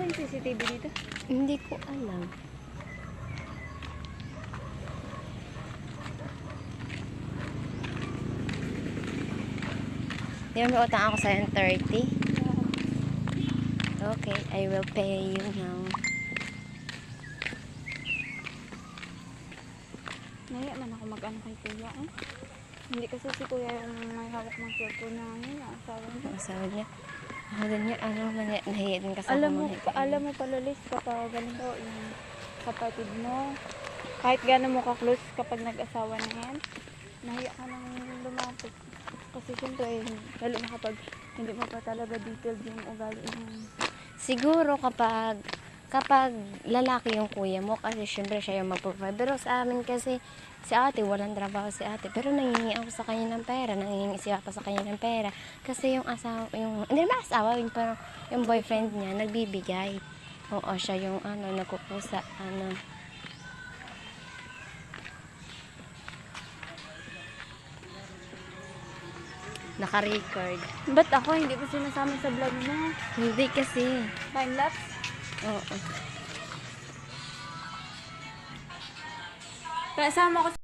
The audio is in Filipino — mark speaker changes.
Speaker 1: Nasa yung CCTV dito?
Speaker 2: Hindi ko alam. Di ba may utang ako sa'yo ng 30? Okay, I will pay you now.
Speaker 1: Naya man ako mag-ano kay kuya eh. Hindi kasi si kuya yung may hawak ng cellphone namin. Asawa niya.
Speaker 2: Ang asawa niya. Ako din niya, ano, nahiya din kasi
Speaker 1: Alam mo pala Liz, kapag ganito yung kapatid mo, kahit gano'n mo ka-close kapag nag-asawa na yan, nahiya ka nang lumapit. Kasi siyempre, lalo na kapag hindi mo pa talaga detailed yung ugali ng...
Speaker 2: Siguro kapag lalaki yung kuya mo, kasi syempre siya yung mag-provide. Pero sa amin kasi, si ate, walang trabaho si ate. Pero nangingi ako sa kanya ng pera, nangingi siya pa sa kanya ng pera. Kasi yung asawa, hindi naman asawa, pero yung boyfriend niya, nagbibigay. Oo, siya yung nagkukusa, naka-record.
Speaker 1: Ba't ako hindi ko sinasama sa vlog mo?
Speaker 2: Hindi kasi.
Speaker 1: Time-lapse?
Speaker 2: Oo.
Speaker 1: Kasama ko